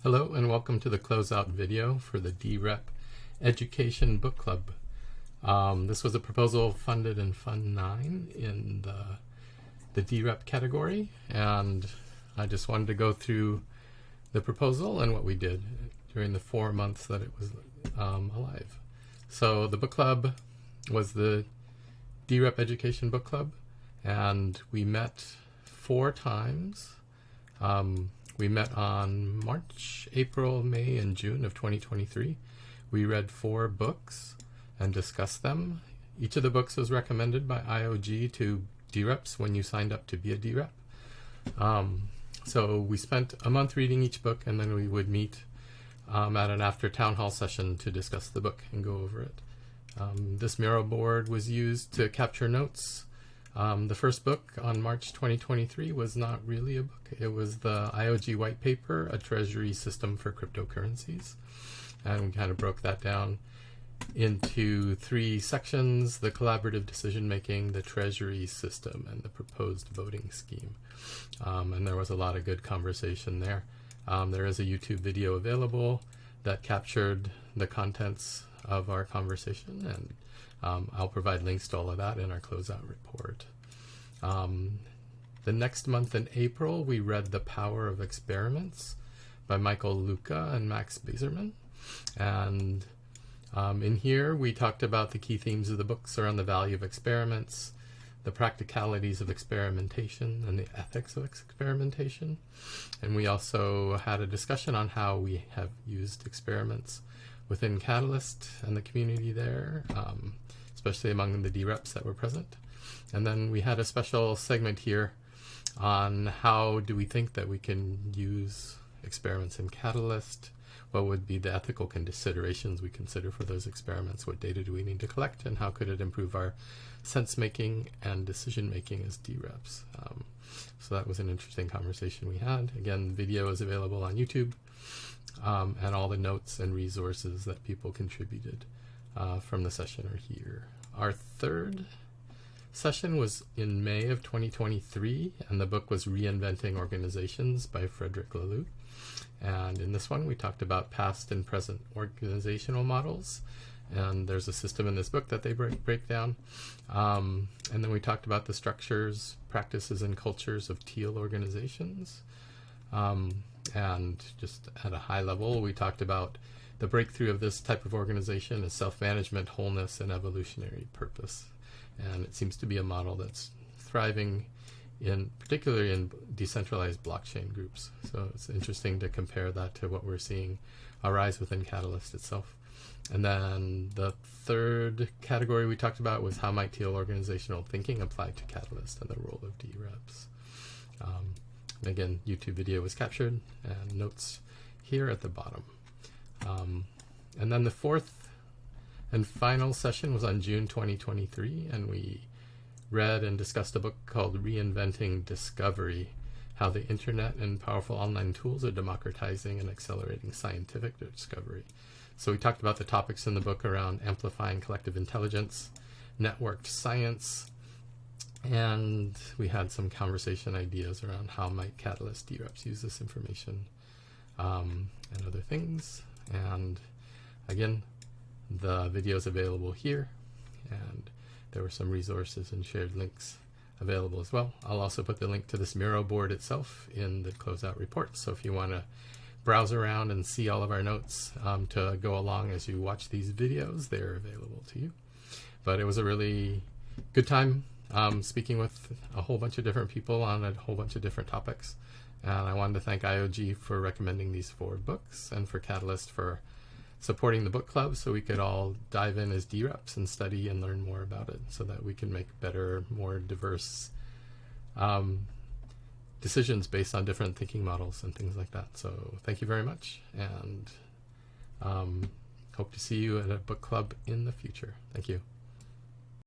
Hello and welcome to the Closeout video for the dRep Education Book Club. This was a proposal funded in Fund 9 in the dRep category, and I just wanted to go through the proposal and what we did during the 4 months that it was alive. So the book club was the dRep Education Book Club, and we met 4 times. We met on March, April, May, and June of 2023. We read 4 books and discussed them. Each of the books was recommended by IOG to dReps when you signed up to be a dRep. So we spent a month reading each book, and then we would meet at an after town hall session to discuss the book and go over it. This Miro board was used to capture notes. The first book on March 2023 was not really a book. It was the IOG white paper, A Treasury System for Cryptocurrencies. And we kind of broke that down into 3 sections: the collaborative decision making, the treasury system, and the proposed voting scheme. And there was a lot of good conversation there. There is a YouTube video available that captured the contents of our conversation, and I'll provide links to all of that in our closeout report. The next month in April, we read The Power of Experiments by Michael Luca and Max Bazerman. And in here, we talked about the key themes of the books around the value of experiments, the practicalities of experimentation, and the ethics of experimentation. And we also had a discussion on how we have used experiments within Catalyst and the community there, especially among the dReps that were present. And then we had a special segment here on how do we think that we can use experiments in Catalyst, what would be the ethical considerations we consider for those experiments, what data do we need to collect, and how could it improve our sense-making and decision-making as dReps. So that was an interesting conversation we had. Again, the video is available on YouTube, and all the notes and resources that people contributed from the session are here. Our third session was in May of 2023, and the book was Reinventing Organizations by Frederick Laloux. And in this one, we talked about past and present organizational models, and there's a system in this book that they break down. And then we talked about the structures, practices, and cultures of teal organizations. And just at a high level, we talked about the breakthrough of this type of organization is self-management, wholeness, and evolutionary purpose. And it seems to be a model that's thriving particularly in decentralized blockchain groups. So it's interesting to compare that to what we're seeing arise within Catalyst itself. And then the third category we talked about was how might teal organizational thinking apply to Catalyst and the role of dReps. And again, YouTube video was captured and notes here at the bottom. And then the fourth and final session was on June 2023, and we read and discussed a book called Reinventing Discovery, how the internet and powerful online tools are democratizing and accelerating scientific discovery. So we talked about the topics in the book around amplifying collective intelligence, networked science, and we had some conversation ideas around how might Catalyst dReps use this information and other things. And again, the video is available here, and there were some resources and shared links available as well. I'll also put the link to this Miro board itself in the closeout report. So if you want to browse around and see all of our notes to go along as you watch these videos, they're available to you. But it was a really good time speaking with a whole bunch of different people on a whole bunch of different topics. And I wanted to thank IOG for recommending these 4 books, and for Catalyst for supporting the book club so we could all dive in as dReps and study and learn more about it so that we can make better, more diverse decisions based on different thinking models and things like that. So thank you very much, and hope to see you at a book club in the future. Thank you.